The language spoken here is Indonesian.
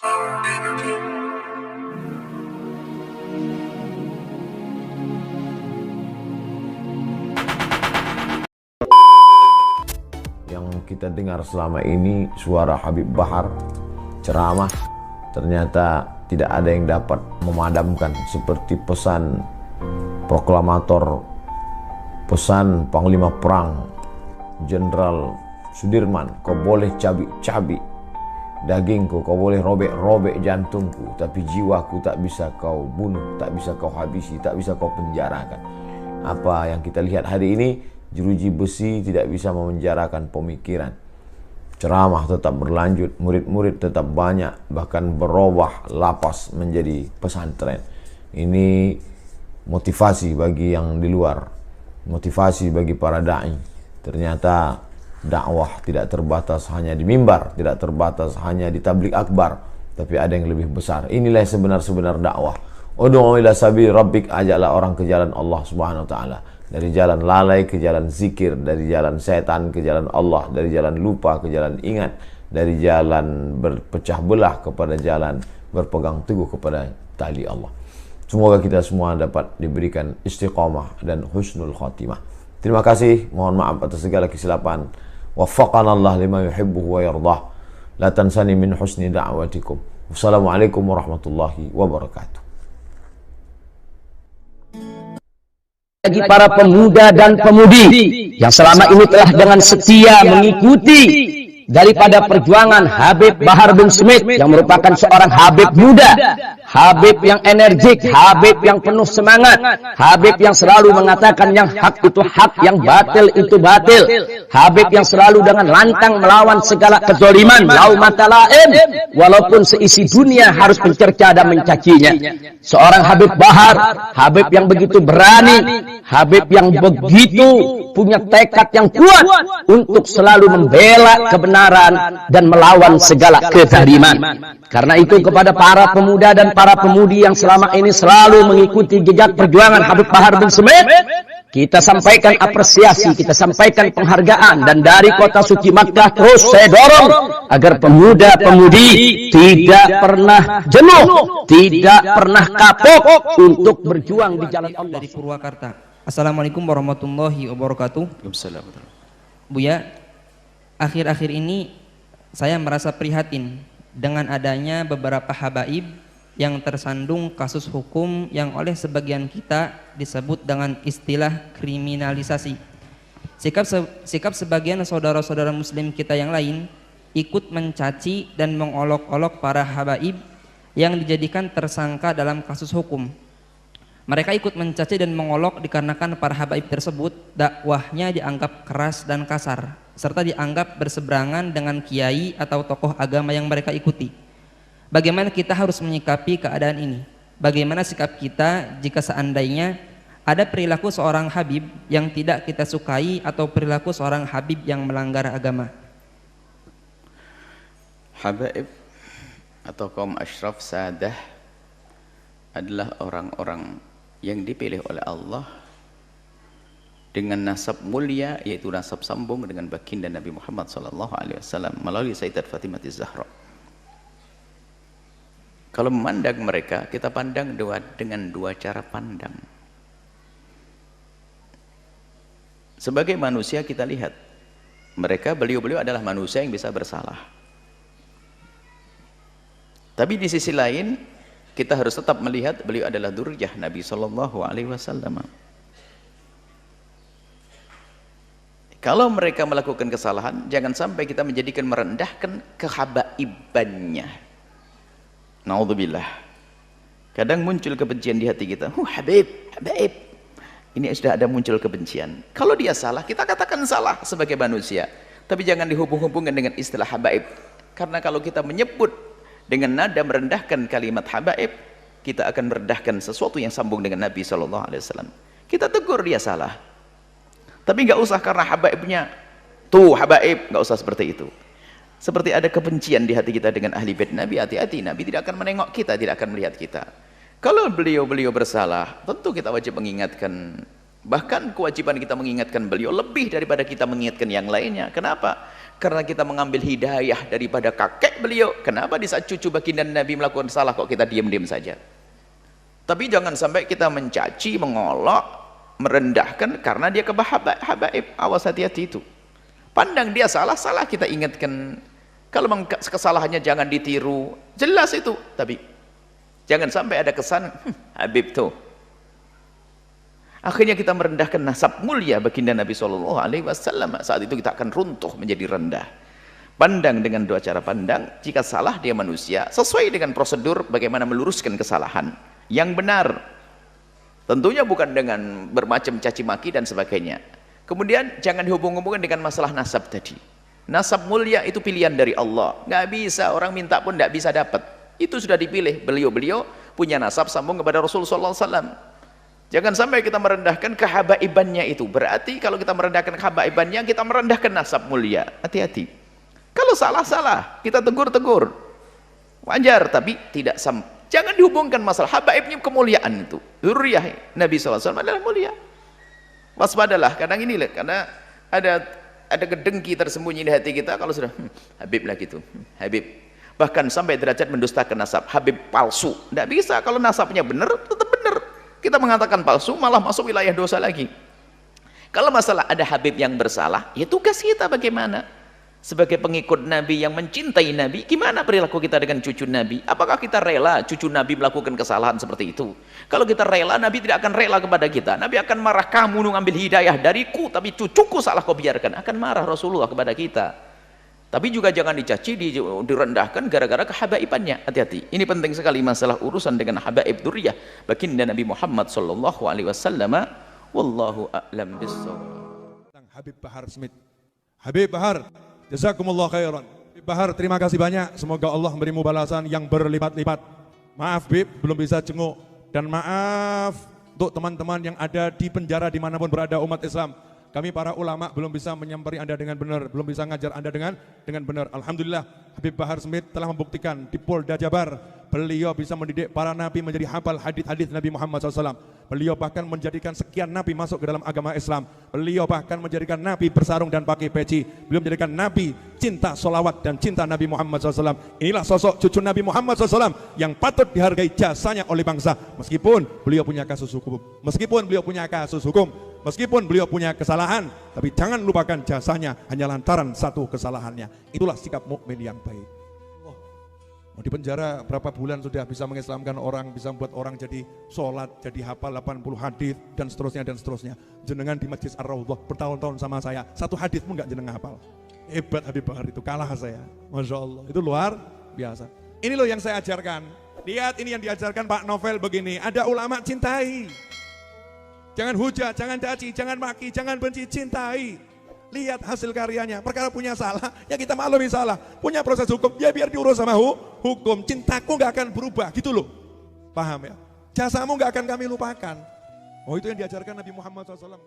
Yang kita dengar selama ini suara Habib Bahar ceramah, ternyata tidak ada yang dapat memadamkan seperti pesan proklamator, pesan Panglima Perang Jenderal Sudirman, kau boleh cabik-cabik dagingku, kau boleh robek-robek jantungku, tapi jiwaku tak bisa kau bunuh, tak bisa kau habisi, tak bisa kau penjarakan. Apa yang kita lihat hari ini, jeruji besi tidak bisa memenjarakan pemikiran. Ceramah tetap berlanjut, murid-murid tetap banyak, bahkan berubah lapas menjadi pesantren. Ini motivasi bagi yang di luar, motivasi bagi para da'i. Ternyata dakwah tidak terbatas hanya di mimbar, tidak terbatas hanya di tablik akbar, tapi ada yang lebih besar. Inilah sebenar-sebenar dakwah. Ud'u ila sabili rabbik, ajaklah orang ke jalan Allah Subhanahu wa taala. Dari jalan lalai ke jalan zikir, dari jalan setan ke jalan Allah, dari jalan lupa ke jalan ingat, dari jalan berpecah belah kepada jalan berpegang teguh kepada tali Allah. Semoga kita semua dapat diberikan istiqamah dan husnul khatimah. Terima kasih, mohon maaf atas segala kesilapan. Waffaqana Allah lima yuhibbuhu wa yardah. La tansani min husni da'watikum. Wassalamualaikum warahmatullahi wabarakatuh. Bagi para pemuda dan pemudi yang selama ini telah dengan setia mengikuti daripada perjuangan Habib Bahar bin Smith yang merupakan seorang Habib muda, Habib yang energik, Habib yang penuh semangat, Habib yang selalu mengatakan yang hak itu hak, yang batil itu batil, Habib yang selalu dengan lantang melawan segala kezaliman, laumata laim, walaupun seisi dunia harus mencerca dan mencacinya. Seorang Habib Bahar, Habib yang begitu berani, Habib yang begitu punya tekad yang kuat untuk selalu membela kebenaran dan melawan segala kezaliman. Karena itu kepada para pemuda dan para pemudi yang selama ini selalu mengikuti jejak perjuangan Habib Bahar bin Smith, kita sampaikan apresiasi, kita sampaikan penghargaan, dan dari kota suci Makkah terus saya dorong agar pemuda-pemudi tidak pernah jenuh, tidak pernah kapok untuk berjuang di jalan Allah. Dari Purwakarta. Assalamualaikum warahmatullahi wabarakatuh. Buya, akhir-akhir ini saya merasa prihatin dengan adanya beberapa habaib yang tersandung kasus hukum yang oleh sebagian kita disebut dengan istilah kriminalisasi. Sikap sebagian saudara-saudara muslim kita yang lain ikut mencaci dan mengolok-olok para habaib yang dijadikan tersangka dalam kasus hukum. Mereka ikut mencaci dan mengolok dikarenakan para habaib tersebut dakwahnya dianggap keras dan kasar, serta dianggap berseberangan dengan kiai atau tokoh agama yang mereka ikuti. Bagaimana kita harus menyikapi keadaan ini? Bagaimana sikap kita jika seandainya ada perilaku seorang habib yang tidak kita sukai atau perilaku seorang habib yang melanggar agama? Habaib atau kaum asyraf sadah adalah orang-orang yang dipilih oleh Allah dengan nasab mulia, yaitu nasab sambung dengan baginda Nabi Muhammad SAW melalui Sayyidat Fatimah Az-Zahra. Kalau memandang mereka, kita pandang dengan dua cara pandang. Sebagai manusia kita lihat mereka, beliau-beliau adalah manusia yang bisa bersalah. Tapi di sisi lain kita harus tetap melihat beliau adalah dzurriyyah Nabi SAW. Kalau mereka melakukan kesalahan, jangan sampai kita menjadikan merendahkan kehabaibannya. Naudzubillah. Kadang muncul kebencian di hati kita. Habib. Ini sudah ada muncul kebencian. Kalau dia salah, kita katakan salah sebagai manusia. Tapi jangan dihubung-hubungkan dengan istilah habaib. Karena kalau kita menyebut dengan nada merendahkan kalimat habaib, kita akan merendahkan sesuatu yang sambung dengan Nabi SAW. Kita tegur dia salah. Tapi nggak usah karena habaibnya tuh habaib, nggak usah seperti itu. Seperti ada kebencian di hati kita dengan ahli bait Nabi, hati-hati, Nabi tidak akan menengok kita, tidak akan melihat kita. Kalau beliau bersalah, tentu kita wajib mengingatkan. Bahkan kewajiban kita mengingatkan beliau lebih daripada kita mengingatkan yang lainnya. Kenapa? Karena kita mengambil hidayah daripada kakek beliau. Kenapa di saat cucu baginda Nabi melakukan salah kok kita diam-diam saja? Tapi jangan sampai kita mencaci, mengolok, merendahkan karena dia habaib. Awas, hati-hati itu. Pandang dia salah-salah, kita ingatkan. Kalau kesalahannya jangan ditiru, jelas itu. Tapi jangan sampai ada kesan Habib tuh. Akhirnya kita merendahkan nasab mulia baginda Nabi SAW. Saat itu kita akan runtuh menjadi rendah. Pandang dengan dua cara pandang. Jika salah dia manusia, sesuai dengan prosedur bagaimana meluruskan kesalahan yang benar. Tentunya bukan dengan bermacam caci maki dan sebagainya. Kemudian jangan dihubung-hubungkan dengan masalah nasab tadi. Nasab mulia itu pilihan dari Allah. Nggak bisa, orang minta pun nggak bisa dapat. Itu sudah dipilih. Beliau-beliau punya nasab sambung kepada Rasulullah SAW. Jangan sampai kita merendahkan kehabaibannya itu. Berarti kalau kita merendahkan kehabaibannya, kita merendahkan nasab mulia. Hati-hati. Kalau salah-salah, kita tegur-tegur. Wajar, tapi tidak jangan dihubungkan masalah habaibnya kemuliaan itu. Dzurriyyah Nabi SAW adalah mulia. Waspadalah, kadang inilah, karena ada kedengki tersembunyi di hati kita kalau sudah Habib lah gitu, Habib. Bahkan sampai derajat mendustakan nasab, Habib palsu. Tidak bisa, kalau nasabnya benar, tetap benar. Kita mengatakan palsu, malah masuk wilayah dosa lagi. Kalau masalah ada Habib yang bersalah, ya tugas kita bagaimana? Sebagai pengikut Nabi yang mencintai Nabi, gimana perilaku kita dengan cucu Nabi? Apakah kita rela cucu Nabi melakukan kesalahan seperti itu? Kalau kita rela, Nabi tidak akan rela kepada kita. Nabi akan marah, kamu ngambil hidayah dariku, tapi cucuku salah kau biarkan. Akan marah Rasulullah kepada kita. Tapi juga jangan dicaci, direndahkan gara-gara kehabaibannya. Hati-hati. Ini penting sekali masalah urusan dengan habaib dzurriyyah baginda Nabi Muhammad sallallahu alaihi wasallam. Wallahu a'lam bissawab. Habib Bahar Smith. Habib Bahar, jazakumullah khairan. Habib Bahar, terima kasih banyak. Semoga Allah memberimu balasan yang berlipat-lipat. Maaf Bib, belum bisa jenguk. Dan maaf untuk teman-teman yang ada di penjara dimanapun berada umat Islam. Kami para ulama belum bisa menyamperi Anda dengan benar, belum bisa ngajar Anda dengan benar. Alhamdulillah, Habib Bahar Smith telah membuktikan di Polda Jabar, beliau bisa mendidik para nabi menjadi hafal hadis-hadis Nabi Muhammad SAW. Beliau bahkan menjadikan sekian nabi masuk ke dalam agama Islam. Beliau bahkan menjadikan nabi bersarung dan pakai peci. Beliau menjadikan nabi cinta solawat dan cinta Nabi Muhammad SAW. Inilah sosok cucu Nabi Muhammad SAW yang patut dihargai jasanya oleh bangsa. Meskipun beliau punya kasus hukum, meskipun beliau punya kesalahan, tapi jangan lupakan jasanya hanya lantaran satu kesalahannya. Itulah sikap mukmin yang baik. Mau di penjara berapa bulan sudah bisa mengislamkan orang, bisa membuat orang jadi sholat, jadi hafal 80 hadis dan seterusnya. Jenengan di Masjid Ar-Raudhah bertahun-tahun sama saya, satu hadis pun nggak jenengan hafal. Hebat Habib Bahar itu, kalah saya. Masya Allah, itu luar biasa. Ini loh yang saya ajarkan. Lihat ini yang diajarkan Pak Novel begini, ada ulama cintai. Jangan hujat, jangan caci, jangan maki, jangan benci, cintai. Lihat hasil karyanya, perkara punya salah, ya kita maklumi salah. Punya proses hukum, ya biar diurus sama hukum. Cintaku gak akan berubah, gitu loh. Paham ya? Jasamu gak akan kami lupakan. Oh itu yang diajarkan Nabi Muhammad SAW.